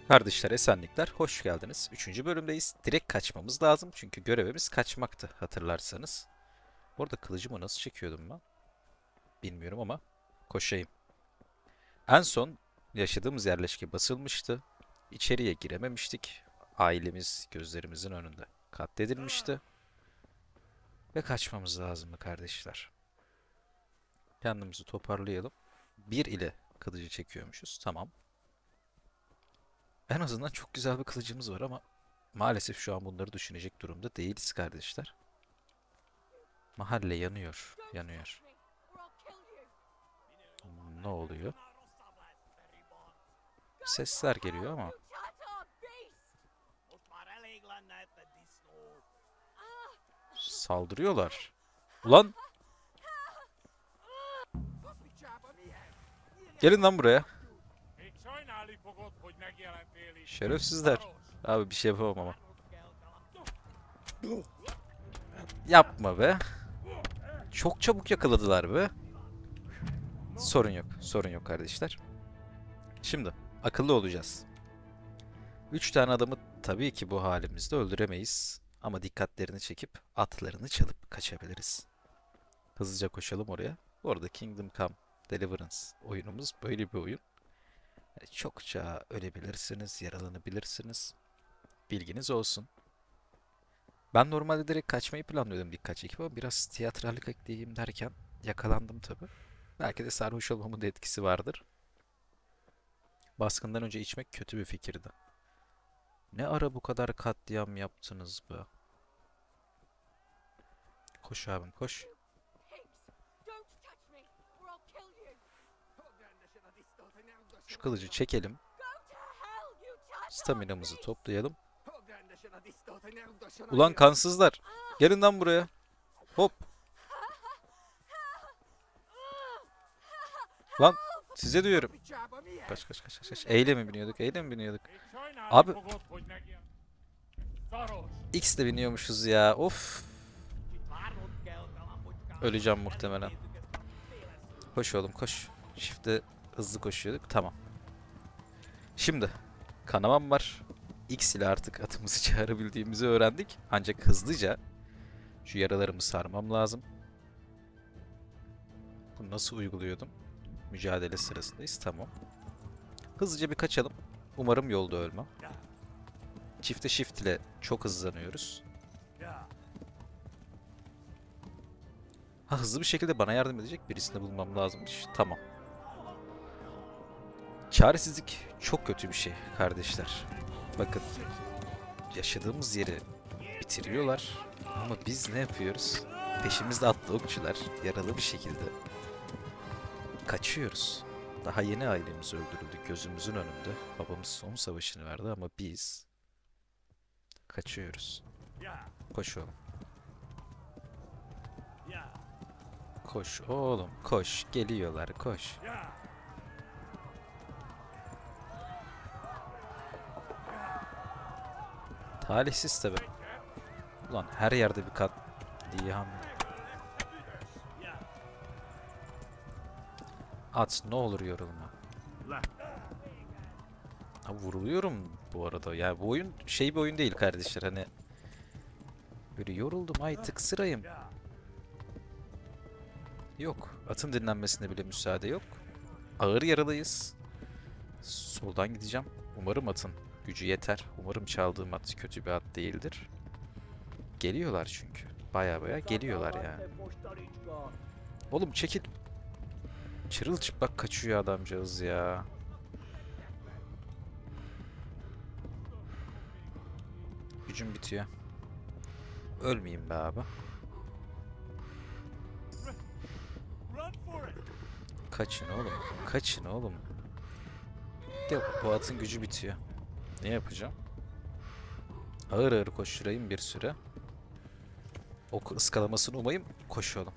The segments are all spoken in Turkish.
Kardeşler, Esenlikler, hoş geldiniz. Üçüncü bölümdeyiz. Direkt kaçmamız lazım çünkü görevimiz kaçmaktı hatırlarsanız. Bu arada kılıcımı nasıl çekiyordum ben? Bilmiyorum ama koşayım. En son yaşadığımız yerleşke basılmıştı. İçeriye girememiştik. Ailemiz gözlerimizin önünde katledilmişti. Ve kaçmamız lazımdı kardeşler. Kendimizi toparlayalım. Bir ile kılıcı çekiyormuşuz. Tamam. En azından çok güzel bir kılıcımız var ama maalesef şu an bunları düşünecek durumda değiliz kardeşler. Mahalle yanıyor, yanıyor. Ne oluyor? Sesler geliyor ama saldırıyorlar. Ulan gelin lan buraya. Şerefsizler. Abi bir şey yapamam ama. Yapma be. Çok çabuk yakaladılar be. Sorun yok, sorun yok kardeşler. Şimdi akıllı olacağız. 3 tane adamı tabii ki bu halimizde öldüremeyiz. Ama dikkatlerini çekip atlarını çalıp kaçabiliriz. Hızlıca koşalım oraya. Bu arada Kingdom Come Deliverance oyunumuz böyle bir oyun. Yani çokça ölebilirsiniz, yaralanabilirsiniz. Bilginiz olsun. Ben normalde direkt kaçmayı planlıyordum birkaç ekip ama biraz tiyatrallik ekleyeyim derken yakalandım tabii. Belki de sarhoş olmamın da etkisi vardır. Baskından önce içmek kötü bir fikirdi. Ne ara bu kadar katliam yaptınız be? Koş abim koş. Şu kılıcı çekelim. Staminamızı toplayalım. Ulan kansızlar. Gelin lan buraya. Hop. Lan size diyorum. Kaç kaç kaç kaç. Kaç. Eyle mi biniyorduk? Eyle mi biniyorduk? Abi X'de biniyormuşuz ya. Of. Öleceğim muhtemelen. Koş oğlum koş. Shift'te hızlı koşuyorduk. Tamam. Şimdi kanamam var. X ile artık atımızı çağırabildiğimizi öğrendik. Ancak hızlıca şu yaralarımı sarmam lazım. Bunu nasıl uyguluyordum? Mücadele sırasındayız. Tamam. Hızlıca bir kaçalım. Umarım yolda ölmem. Çifte shift ile çok hızlanıyoruz. Ha, hızlı bir şekilde bana yardım edecek birisini bulmam lazımmış. Tamam. Çaresizlik çok kötü bir şey kardeşler. Bakın, yaşadığımız yeri bitiriyorlar. Ama biz ne yapıyoruz? Peşimizde atlı okçular yaralı bir şekilde kaçıyoruz. Daha yeni ailemiz öldürüldü gözümüzün önünde. Babamız son savaşını verdi ama biz kaçıyoruz. Koş oğlum. Koş oğlum koş. Geliyorlar koş. Talihsiz tabi. Ulan her yerde bir katliam. At ne olur yorulma. Ha, vuruluyorum bu arada. Ya bu oyun şey bir oyun değil kardeşler. Hani böyle yoruldum ay tıksırayım. Yok. Atın dinlenmesine bile müsaade yok. Ağır yaralıyız. Soldan gideceğim. Umarım atın gücü yeter. Umarım çaldığım at kötü bir at değildir. Geliyorlar çünkü. Baya baya geliyorlar yani. Oğlum çekil. Çırılçıplak kaçıyor adamcağız ya. Gücüm bitiyor. Ölmeyeyim be abi. Kaçın oğlum. Kaçın oğlum. Yok, bu atın gücü bitiyor. Ne yapacağım? Ağır ağır koşturayım bir süre. Ok ıskalamasını umayım. Koşuyorum.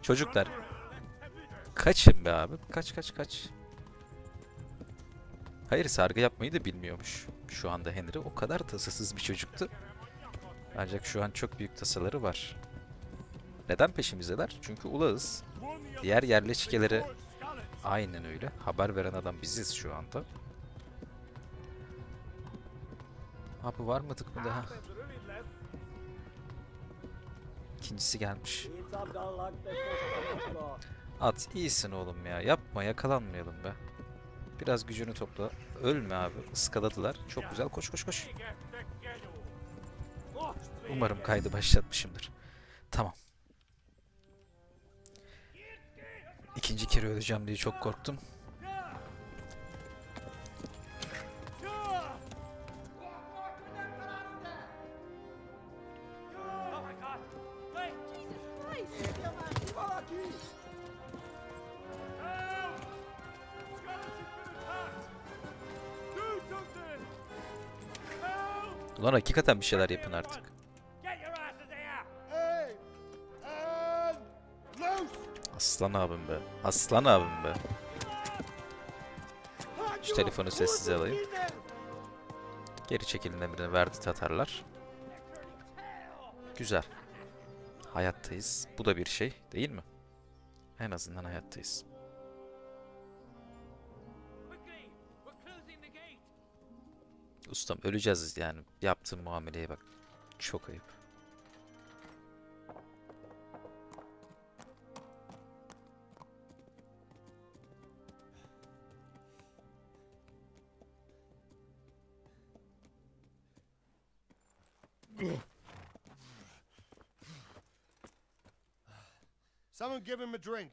Çocuklar. Kaçın be abi. Kaç kaç kaç. Hayır, sargı yapmayı da bilmiyormuş. Şu anda Henry o kadar tasasız bir çocuktu. Ancak şu an çok büyük tasaları var. Neden peşimizdeler? Çünkü ulağız. Diğer yerleşkelere aynen öyle. Haber veren adam biziz şu anda. Abi var mıydık mı daha? İkincisi gelmiş. At iyisin oğlum ya. Yapma, yakalanmayalım be. Biraz gücünü topla. Ölme abi. Iskaladılar. Çok güzel. Koş koş koş. Umarım kaydı başlatmışımdır. Tamam. İkinci kere öleceğim diye çok korktum. Ulan hakikaten bir şeyler yapın artık. Aslan abim be. Aslan abim be. Şu telefonu sessize alayım. Geri çekilin emrini verdi Tatarlar. Güzel. Hayattayız. Bu da bir şey değil mi? En azından hayattayız. Ustam öleceğiz yani. Yaptığım muameleye bak. Çok ayıp. Someone give him a drink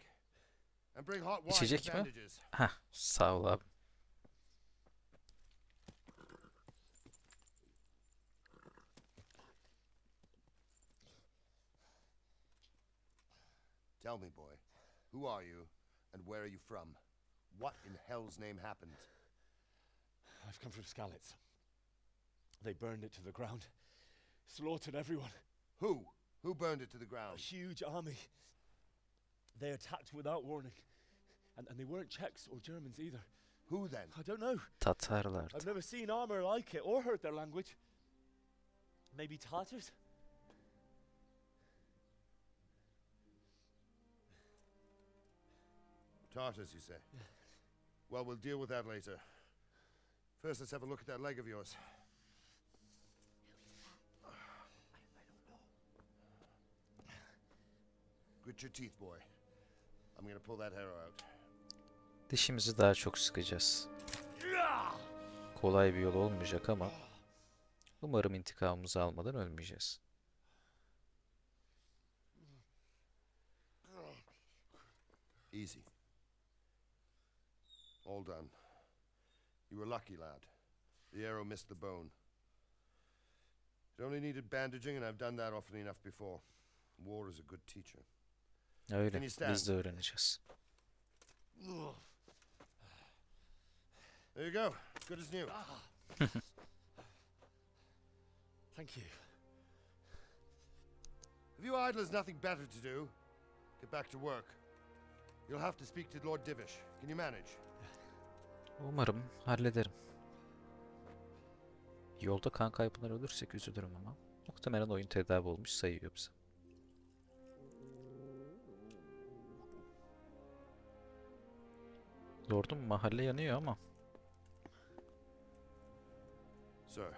and bring hot wine İçecek and mi? bandages. Heh, sağ ol abi. Tell me, boy, who are you and where are you from? What in hell's name happened? I've come from Skalitz. They burned it to the ground, slaughtered everyone. Who? Who burned it to the A ground? huge army. They attacked without warning. And they weren't Czechs or Germans either. Who then? I don't know. Tatarlardı. I've never seen armor like it or heard their language. Maybe Tatars? Tartars, you say? Yeah. Well, we'll deal with that later. First, let's have a look at that leg of yours. Grit your teeth, boy. I'm gonna pull that arrow out. Dişimizi daha çok sıkacağız. Kolay bir yol olmayacak ama umarım intikamımızı almadan ölmeyeceğiz. Easy. All done. You were lucky, lad. The arrow missed the bone. It only needed bandaging, and I've done that often enough before. War is a good teacher. Öyle. Biz de öğreneceğiz. There you go. Good as new. Thank you. If you idlers nothing better to do, get back to work. You'll have to speak to Lord Divish. Can you manage? Umarım hallederim. Yolda kan kaybından ölürsek üzülürüm ama. Muhtemelen oyun tedavi olmuş sayıyor bize. Lord'um mahalle yanıyor ama. Sir,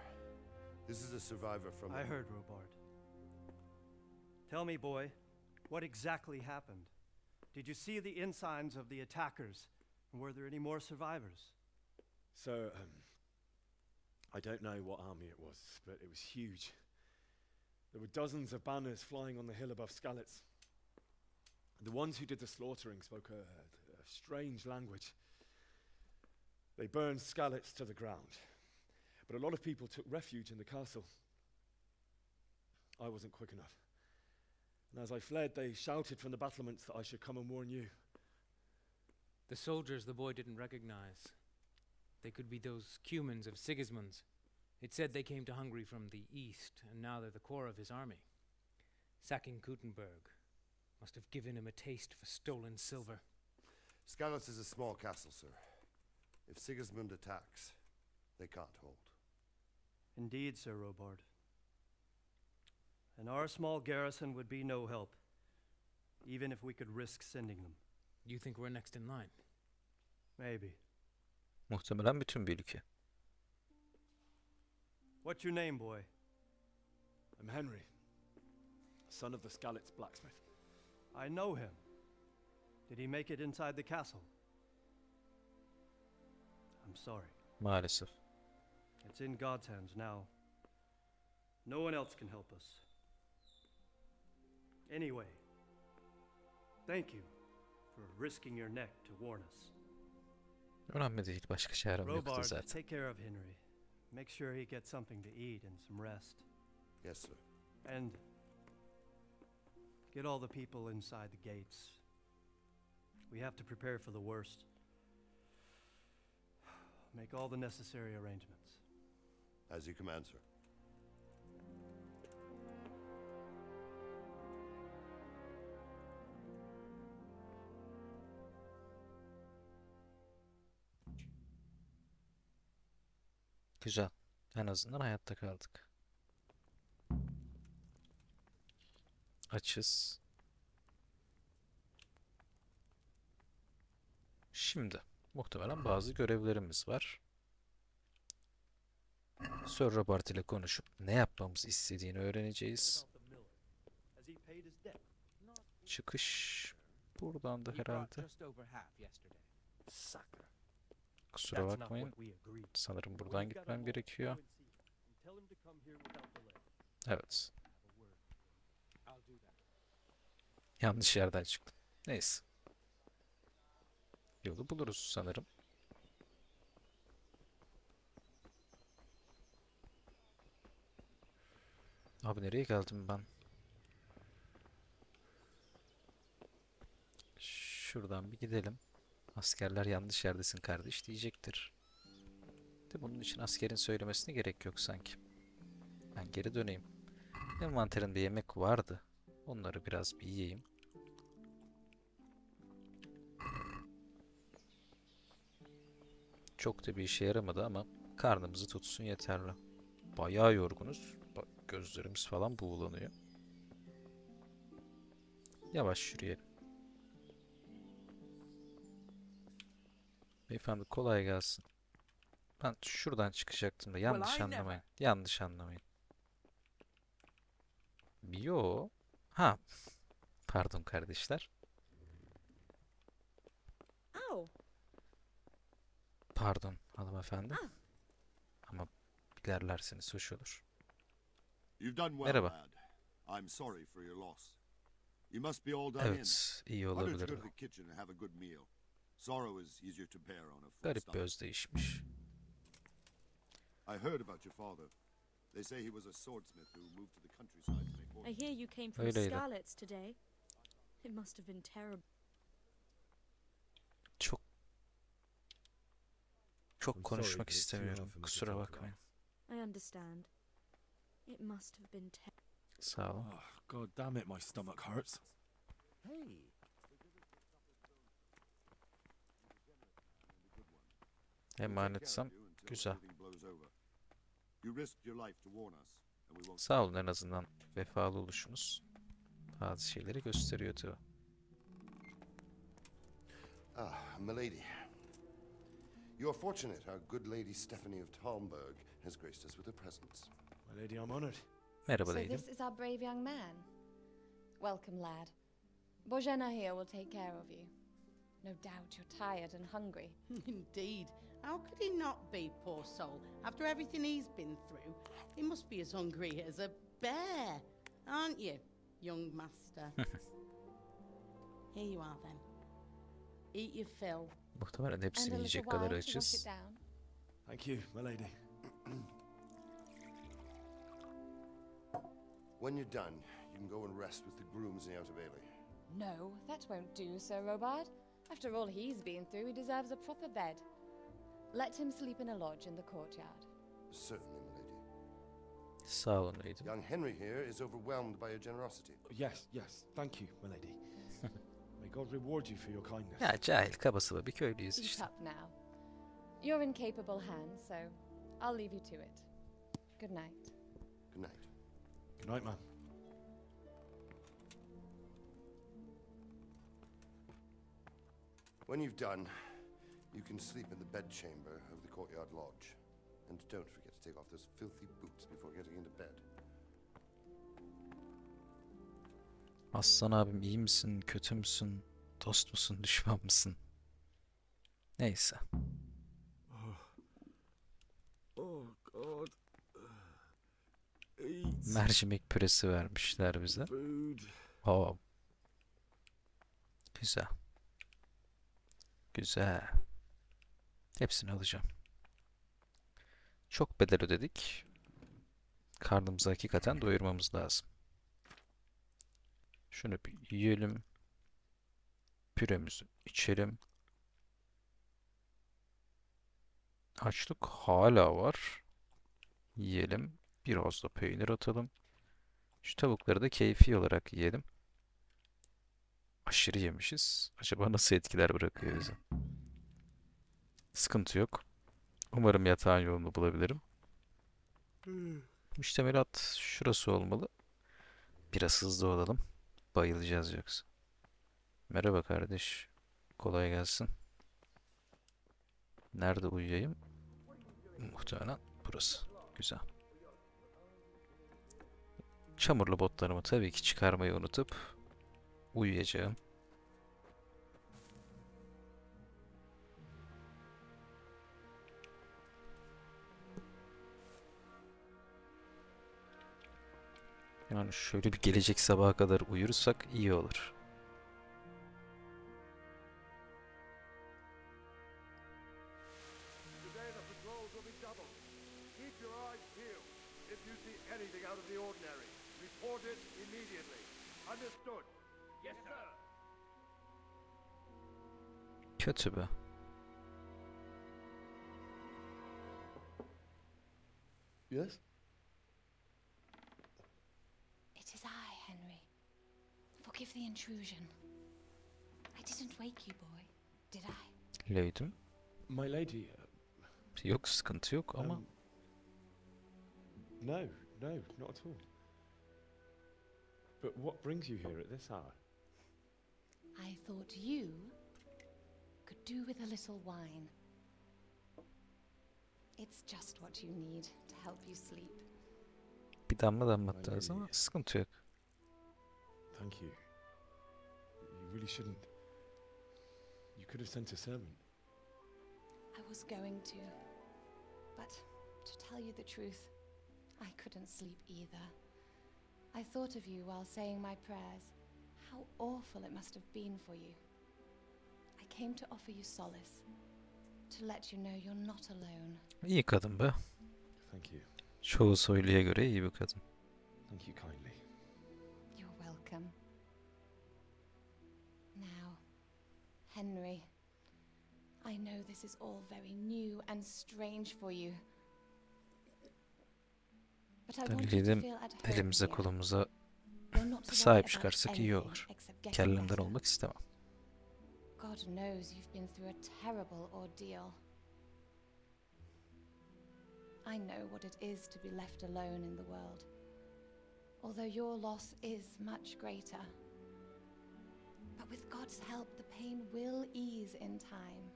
this is a survivor from... I heard, Robard. Tell me, boy, what exactly happened? Did you see the ensigns of the attackers? And were there any more survivors? So, I don't know what army it was, but it was huge. There were dozens of banners flying on the hill above Skalitz. The ones who did the slaughtering spoke a strange language. They burned Skalitz to the ground. But a lot of people took refuge in the castle. I wasn't quick enough. And as I fled, they shouted from the battlements that I should come and warn you. The soldiers the boy didn't recognize. They could be those Cumans of Sigismund's. It said they came to Hungary from the east, and now they're the core of his army. Sacking Kuttenberg must have given him a taste for stolen silver. Skalitz is a small castle, sir. If Sigismund attacks, they can't hold. Indeed, Sir Robard. And our small garrison would be no help, even if we could risk sending them. You think we're next in line? Maybe. Muhtemelen bütün bir ülke. What's your name, boy? I'm Henry, son of the Skalitz blacksmith. I know him. Did he make it inside the castle? I'm sorry. Maalesef. It's in God's hands now. No one else can help us. Anyway, thank you for risking your neck to warn us. Önemli değil. Başka çarem yoktu Robard, zaten. take care of Henry. Make sure he gets something to eat and some rest. Yes, sir. And get all the people inside the gates. We have to prepare for the worst. Make all the necessary arrangements. As you command, sir. Güzel. En azından hayatta kaldık. Açız. Şimdi muhtemelen bazı görevlerimiz var. Sir Robert ile konuşup ne yapmamızı istediğini öğreneceğiz. Has he paid his debt? Çıkış buradan da He brought herhalde. just over half yesterday. Sucker. Kusura That's not bakmayın. what we agreed. Sanırım buradan gitmem gerekiyor. Tell him to come here without delay. Evet. Have a word. I'll do that. Yanlış yerden çıktım. Neyse. Yolu buluruz sanırım. Abi nereye geldim ben? Şuradan bir gidelim. Askerler yanlış yerdesin kardeş diyecektir. De bunun için askerin söylemesine gerek yok sanki. Ben geri döneyim. Envanterimde yemek vardı. Onları biraz bir yiyeyim. Çok da bir işe yaramadı ama karnımızı tutsun yeterli. Bayağı yorgunuz. Bak gözlerimiz falan buğulanıyor. Yavaş yürüyelim. Beyefendi kolay gelsin. Ben şuradan çıkacaktım da yanlış anlamayın. Yanlış anlamayın. Yo. Ha. Pardon kardeşler. Oh, Pardon hanımefendi. Ama ilerlerseniz hoş olur. You've done well, Merhaba. lad. I'm sorry for your loss. You must be all done in. Evet, iyi Why don't you go olabilirdi. to the kitchen and have a good meal? Sorrow is easier to bear on a full Garip bir stomach. özdeyişmiş. I heard about your father. They say he was a swordsmith who moved to the countryside to make I horses. hear you came from Öyleydi. Scarlet's today. It must have been terrible. Çok I'm sorry, konuşmak but it's too hard istemiyorum. for me to Kusura talk about. bakmayın. I understand. It must have been terrible. Sağ olun. Oh, God damn it, my stomach hurts. Emanetsem Take care of you until güzel. everything blows over. You risked your life to warn us, and we won't. Sağ olun en azından vefalı oluşunuz. Bazı şeyleri gösteriyor tabii. Ah, milady. You're fortunate our good lady Stephanie of Talmberg has graced us with her presence. My lady, I'm honored. Merhaba So leydim. this is our brave young man. Welcome, lad. Bojana here will take care of you. No doubt you're tired and hungry. Indeed. How could he not be, poor soul? After everything he's been through, he must be as hungry as a bear, aren't you, young master? Here you are then. Eat your fill. Muhtemelen And a hepsini little yiyecek wine kadar to wash it açız. down. Thank you, my lady. When you're done, you can go and rest with the grooms in the outer bailey. No, that won't do, Sir Robard. After all he's been through, he deserves a proper bed. Let him sleep in a lodge in the courtyard. Certainly, milady. Sağ olun leydim. Young Henry here is overwhelmed by your generosity. Yes, yes, thank you, my lady. May God reward you for your kindness. Ya cahil kabasılı bir köylüyüz Eat işte. up now. You're in capable hands, so I'll leave you to it. Good night. Good night. Good night, man. When you've done, you can sleep in the bedchamber of the courtyard lodge. And don't forget to take off those filthy boots before getting into bed. Aslan abim, iyi misin? Kötü müsün? Dost musun? Düşman mısın? Neyse. Oh God. Eat Mercimek püresi vermişler bize. food. Oo. Güzel. Güzel. Hepsini alacağım. Çok bedel ödedik. Karnımızı hakikaten doyurmamız lazım. Şunu bir yiyelim. Püremizi içelim. Açlık hala var. Yiyelim. Biraz da peynir atalım. Şu tavukları da keyfi olarak yiyelim. Aşırı yemişiz. Acaba nasıl etkiler bırakıyor bize? Sıkıntı yok. Umarım yatağın yolunu bulabilirim. Müştemilat şurası olmalı. Biraz hızlı olalım. Bayılacağız yoksa. Merhaba kardeş. Kolay gelsin. Nerede uyuyayım? Muhtemelen burası. Güzel. Çamurlu botlarımı tabii ki çıkarmayı unutup uyuyacağım. Yani şöyle bir gelecek sabaha kadar uyursak iyi olur. Today the patrols will be doubled. Keep your eyes peeled. If you see anything out of the ordinary, report it immediately. Understood? Yes, sir. Kötü be. Yes? It is I, Henry. Forgive the intrusion. I didn't wake you, boy, did I? Leydim. My lady. Yok, sıkıntı yok ama No, no, not at all. But what brings you here at this hour? I thought you could do with a little wine. It's just what you need to help you sleep. bir damla damlattınız ama sıkıntı yok. Thank you. You really shouldn't. You could have sent a servant. I was going to, but to tell you the truth, I couldn't sleep either. I thought of you while saying my prayers. How awful it must have been for you. I came to offer you solace, to let you know you're not alone. İyi kadın be. Thank you. Çoğu soyluya göre iyi bir kadın. Thank you kindly. You're welcome. Now, Henry, I know this is all very new and strange for you. But I want you to Dedim, feel at home elimize here. kolumuza You're not to worry sahip about çıkarsak iyi anything olur. except getting Kellemden better. olmak istemem. God knows you've been through a terrible ordeal. I know what it is to be left alone in the world. Although your loss is much greater. But with God's help, the pain will ease in time.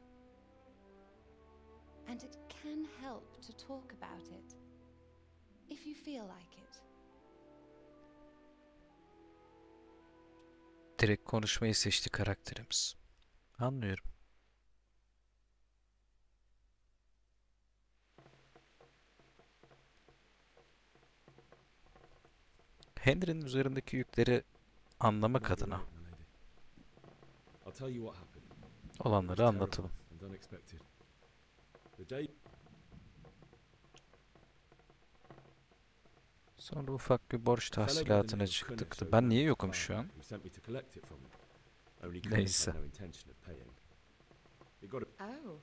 And it can help to talk about it, if you feel like it. Direkt konuşmayı seçti karakterimiz. Anlıyorum. Henry'nin üzerindeki yükleri anlamak adına I'll tell you what happened. olanları anlatalım. And unexpected. The day Sonra ufak bir borç tahsilatına çıktık. Ben niye yokum şu an? who sent me to collect it from him. Only Neyse. had no intention of paying. It got Oh.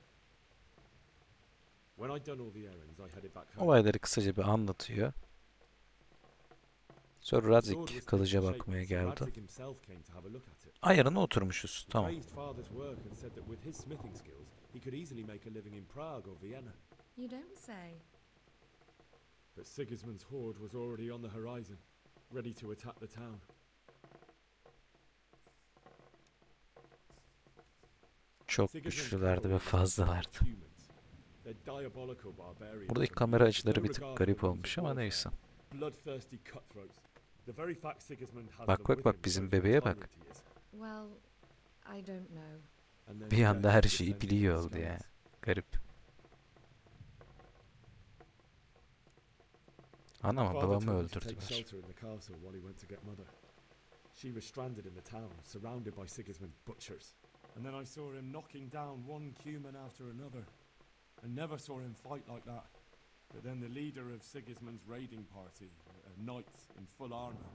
when I'd done all the errands, I headed back home. Olayları kısaca bir anlatıyor. Sonra The sword Radzik was kılıca different bakmaya shape, so geldi. Radzik himself came to have a look at it. Ayarına oturmuşuz. Tamam. Praised father's work and said that with his smithing skills, he could easily make a living in Prague or Vienna. You don't say. But Sigismund's horde was already on the horizon, ready to attack the town. Çok Sigismund's güçlülerdi ve cavalry fazlalardı. humans. They're diabolical barbarians. Buradaki kamera açıları bir tık garip olmuş ama neyse. Bloodthirsty cutthroats. The very fact Sigismund has Bak them bak with bak him bizim shows what bebeğe tyrant bak. he is. Well, I don't know. And then Bir anda her death şeyi descended biliyor on oldu ya. Scots. Garip. My Anam father babamı told me to take öldürdüler. shelter in the castle while he went to get mother. She was stranded in the town, surrounded by Sigismund's butchers. And then I saw him knocking down one human after another. I never saw him fight like that. But then the leader of Sigismund's raiding party, a knight in full armor,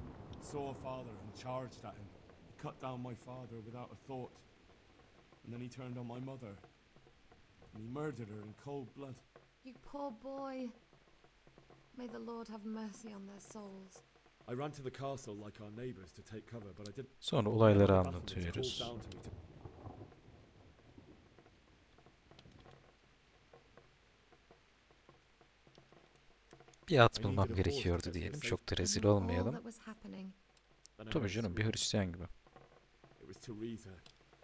saw father and charged at him. He cut down my father without a thought. And then he turned on my mother. And he murdered her in cold blood. You poor boy. May the Lord have mercy on their souls. I ran to the castle like our neighbors to take cover, but I didn't. Sonra olayları When I got back from it, he anlatıyoruz. called down to me to Bir at bulmam gerekiyordu diyelim. Çok da rezil All olmayalım. that was happening. Then I Tabii met canım bir Teresa. Hristiyan gibi. It was Teresa.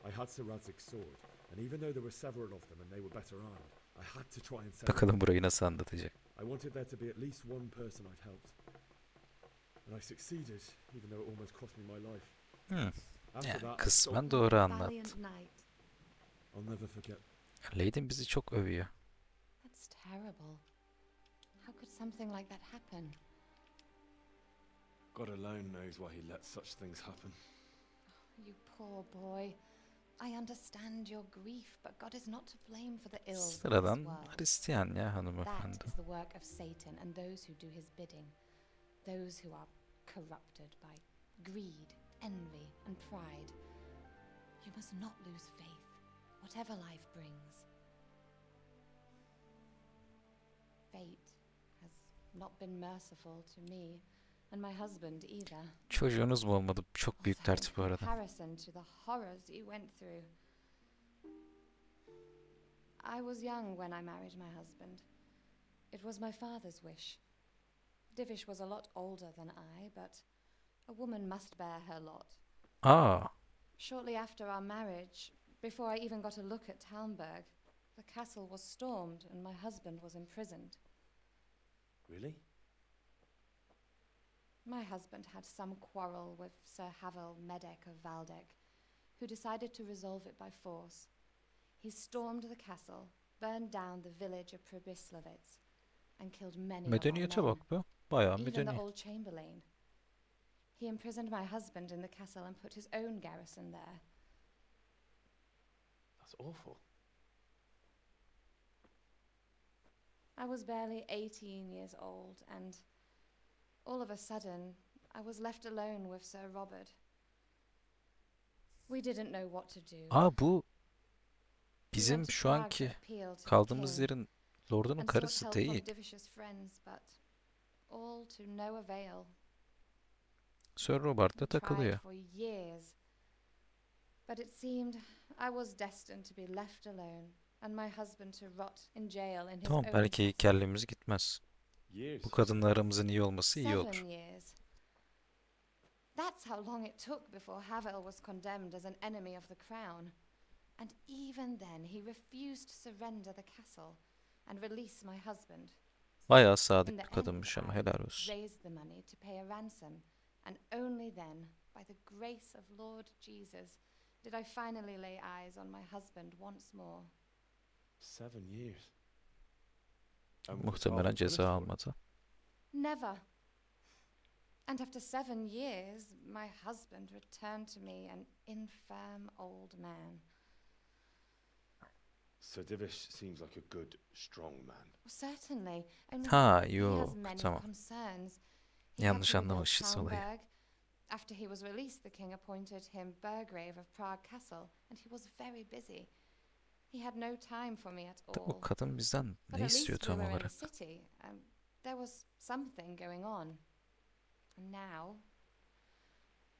I had Sir Radzig's sword, and even though there were several of them and they were better armed, I had to try and save Bakalım them. burayı nasıl anlatacak. I wanted there to be at least one person I'd helped. And I succeeded, even though it almost cost me my life. After Yani that, I kısmen sold- doğru anlattı. Valiant knight. I'll never forget. Lady'm bizi çok övüyor. That's terrible. How could something like that happen? God alone knows why he lets such things happen. You poor boy. I understand your grief, but God is not to blame for the ills of this Sıradan world. Hristiyan ya That hanımefendi. is the work of Satan and those who do his bidding. Those who are corrupted by greed, envy, and pride. You must not lose faith, whatever life brings. Fate has not been merciful to me, and my husband either. Çocuğunuz mu olmadı? Çok büyük Also, in dert bu arada. comparison to the horrors you went through. I was young when I married my husband. It was my father's wish. Divish was a lot older than I, but a woman must bear her lot. Aa, Shortly after our marriage, before I even got a look at Talmberg, the castle was stormed and my husband was imprisoned. Really? My husband had some quarrel with Sir Havel Medek of Valdek, who decided to resolve it by force. He stormed the castle, burned down the village of Pribyslavitz, and killed many of our medeniyete men, bak be. Bayağı even the medeni. old chamberlain. He imprisoned my husband in the castle and put his own garrison there. That's awful. I was barely 18 years old, and all of a sudden, I was left alone with Sir Robert. We didn't know what to do. Aa bu We bizim went to şu Prague to anki appeal to the kaldığımız king yerin lordunun and sought karısı help değil. from Divish's friends, but all to no avail. Sir Robert'la We tried takılıyor. for years, but it seemed I was destined to be left alone, and my husband to rot in jail in his Tamam own belki castle. kellemiz gitmez. Years. Bu kadınla aramızın iyi olması iyi olur. 7 years. That's how long it took before Havel was condemned as an enemy of the crown. And even then, he refused to surrender the castle and release my husband. Bayağı In sadık the bir end, kadınmış ama I helal olsun. raised the money to pay a ransom, and only then, by the grace of Lord Jesus, did I finally lay eyes on my husband once more. 7 years. And was your Muhtemelen father ceza punished for it? almadı. Never. And after 7 years, my husband returned to me an infirm old man. Sir Divish seems like a good, strong man. Certainly. Only Ha he yok has many tamam. concerns. He Yanlış had to rebuild anlamışız olayı. Talmberg. After he was released, the king appointed him Burgrave of Prague Castle, and he was very busy. He had no time for me at Da bu all. kadın bizden But ne at least istiyor we tam were in a olarak? city, and there was something going on. And now,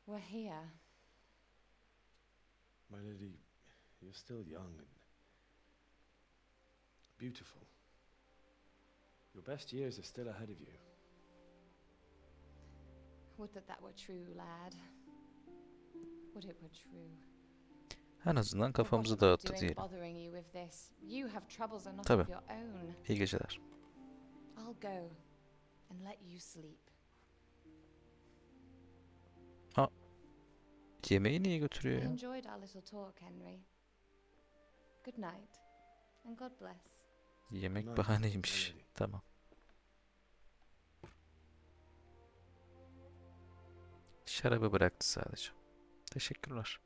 we're here. My lady, you're still young and beautiful. Your best years are still ahead of you. Would that that were true, lad. Would it were true. En azından But kafamızı what am I dağıttı doing diyelim. bothering you with this? You have troubles enough Tabii. of your own. İyi geceler. I'll go and let you sleep. Yemeği niye I götürüyor ya? enjoyed our little talk, Henry. Good night, and God bless. Yemek Nice, bahaneymiş. already. Tamam. Şarabı bıraktı sadece. Teşekkürler.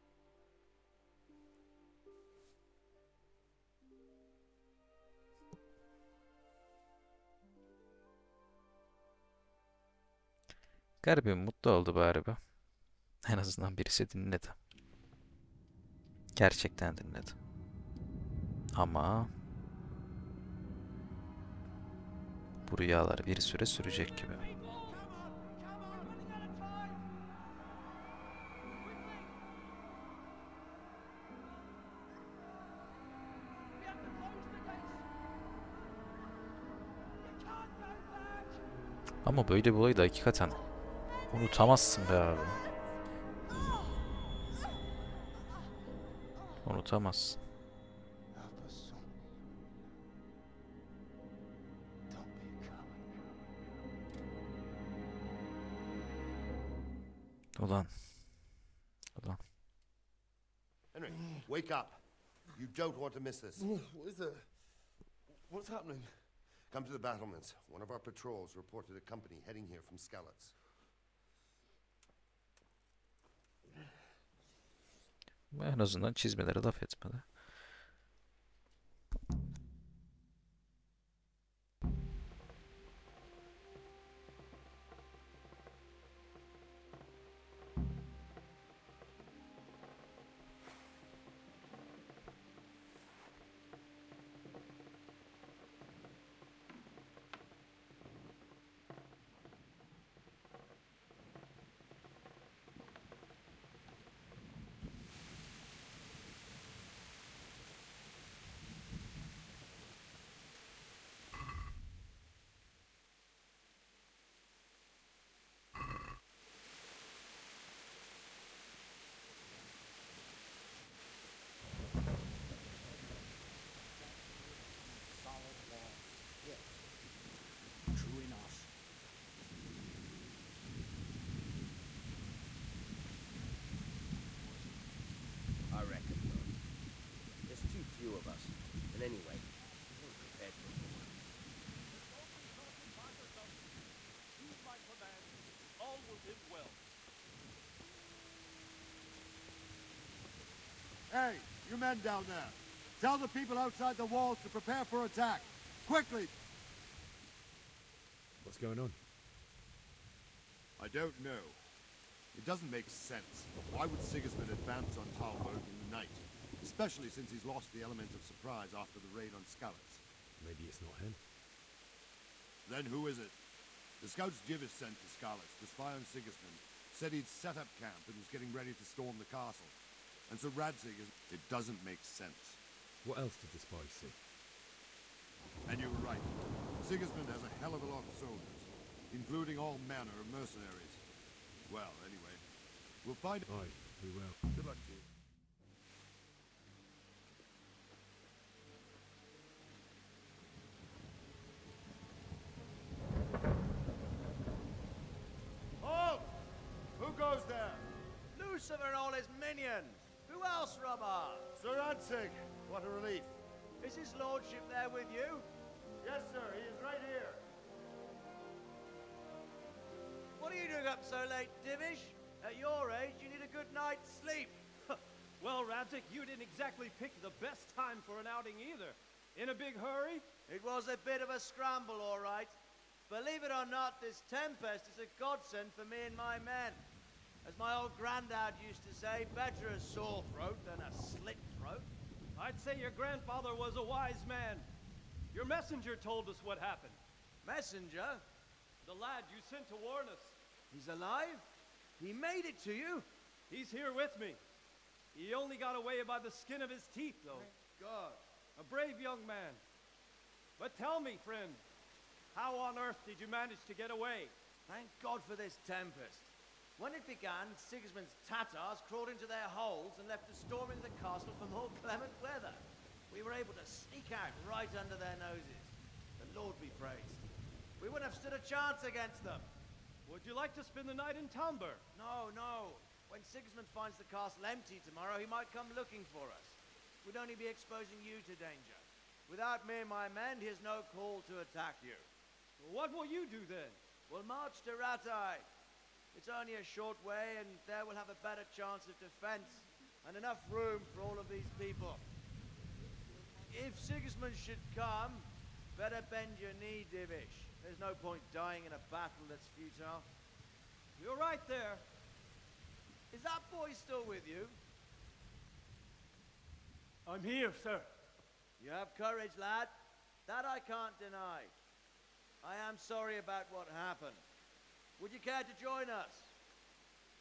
Garibim mutlu oldu bari be. En azından birisi dinledi. Gerçekten dinledi. Ama bu rüyalar bir süre sürecek gibi. Ama böyle bir olayı da hakikaten unutamazsın be abi. Unutamazsın. Ulan. Ulan. Henry, wake up. You don't want to miss this. What is it? What's happening? Come to the battlements. One of our patrols reported a company heading here from Skalitz. En azından çizmelere laf etmedi. True enough. I reckon, though. There's too few of us. And anyway, we weren't prepared for war. All will live well. Hey, you men down there. Tell the people outside the walls to prepare for attack. Quickly! What's going on? I don't know. It doesn't make sense. Why would Sigismund advance on Talberg in the night? Especially since he's lost the element of surprise after the raid on Skalitz. Maybe it's not him. Then who is it? The scouts Jivis sent to Skalitz to spy on Sigismund said he'd set up camp and was getting ready to storm the castle. And so Radzig is... It doesn't make sense. What else did the spies see? And you were right. Sigismund has a hell of a lot of soldiers, including all manner of mercenaries. Well, anyway, we'll find... Aye, we will. Good luck to you. Halt! Who goes there? Lucifer and all his minions. Who else, Robber? Sir Radzig, what a relief. Is his lordship there with you? Yes, sir, he is right here. What are you doing up so late, Divish? At your age, you need a good night's sleep. Well, Radzig, you didn't exactly pick the best time for an outing either. In a big hurry? It was a bit of a scramble, all right. Believe it or not, this tempest is a godsend for me and my men. As my old granddad used to say, better a sore throat than a slit throat. I'd say your grandfather was a wise man. Your messenger told us what happened. Messenger? The lad you sent to warn us. He's alive? He made it to you? He's here with me. He only got away by the skin of his teeth, though. Thank God. A brave young man. But tell me, friend, how on earth did you manage to get away? Thank God for this tempest. When it began, Sigismund's Tatars crawled into their holes and left us storming the castle for more clement weather. We were able to sneak out right under their noses. The Lord be praised. We wouldn't have stood a chance against them. Would you like to spend the night in Talmberg? No, no. When Sigismund finds the castle empty tomorrow, he might come looking for us. We'd only be exposing you to danger. Without me and my men, he has no call to attack you. Well, what will you do then? We'll march to Ratai. It's only a short way, and there we'll have a better chance of defense and enough room for all of these people. If Sigismund should come, better bend your knee, Divish. There's no point dying in a battle that's futile. You're right there. Is that boy still with you? I'm here, sir. You have courage, lad. That I can't deny. I am sorry about what happened. Would you care to join us?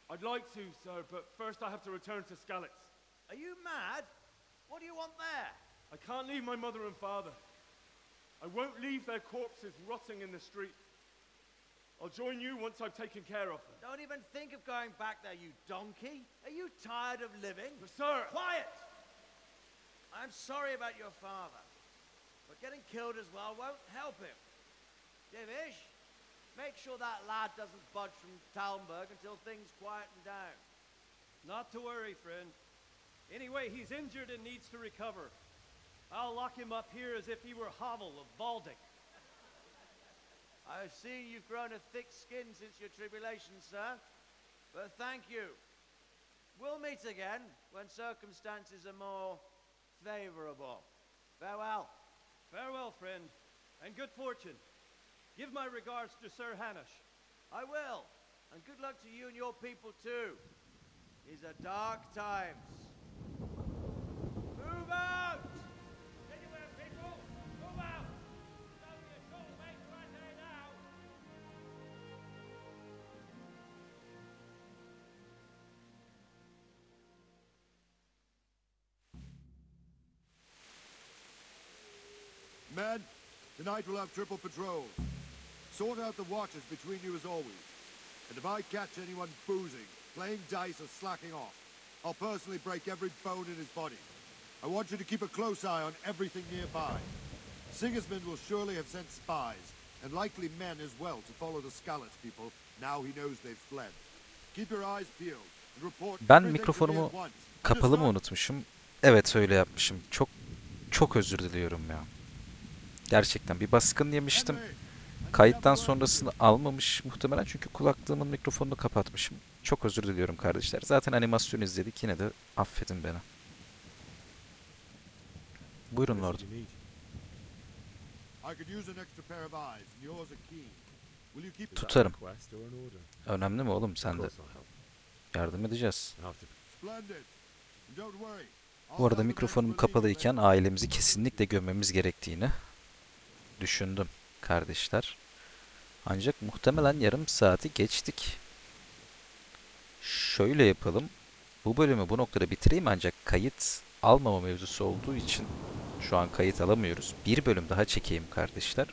I'd like to, sir, but first I have to return to Skalitz. Are you mad? What do you want there? I can't leave my mother and father. I won't leave their corpses rotting in the street. I'll join you once I've taken care of them. Don't even think of going back there, you donkey. Are you tired of living? But sir! Quiet! I'm sorry about your father, but getting killed as well won't help him. Divish, make sure that lad doesn't budge from Talmberg until things quieten down. Not to worry, friend. Anyway, he's injured and needs to recover. I'll lock him up here as if he were Havel of Baldic. I've seen you've grown a thick skin since your tribulation, sir. But thank you. We'll meet again when circumstances are more favorable. Farewell. Farewell, friend, and good fortune. Give my regards to Sir Hanush. I will. And good luck to you and your people too. These are dark times. Move out! Anywhere, people! Move out! It's only a short way to right there now. Men, tonight we'll have triple patrol. Sort out the watches between you as always. And if I catch anyone boozing, playing dice or slacking off, I'll personally break every bone in his body. I want you to keep a close eye on everything nearby. Sigismund will surely have sent spies, and likely men as well, to follow the Skalitz people now he knows they've fled. Keep your eyes peeled and report Ben everything to me mikrofonumu at once. kapalı mı unutmuşum? Evet, öyle yapmışım. Çok özür diliyorum ya. Gerçekten bir baskın yemiştim. Kayıttan sonrasını almamış muhtemelen çünkü kulaklığımın mikrofonunu kapatmışım. Çok özür diliyorum kardeşler. Zaten animasyon izledik. Yine de affedin beni. Buyurun Lord. Tutarım. Önemli mi oğlum, sen de? Yardım edeceğiz. Bu arada mikrofonum kapalıyken ailemizi kesinlikle gömmemiz gerektiğini düşündüm kardeşler. Ancak muhtemelen yarım saati geçtik. Şöyle yapalım. Bu bölümü bu noktada bitireyim ancak kayıt almama mevzusu olduğu için şu an kayıt alamıyoruz. Bir bölüm daha çekeyim kardeşler.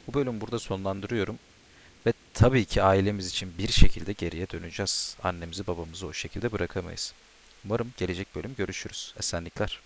Bu bölümü burada sonlandırıyorum. Ve tabii ki ailemiz için bir şekilde geriye döneceğiz. Annemizi babamızı o şekilde bırakamayız. Umarım gelecek bölüm görüşürüz. Esenlikler.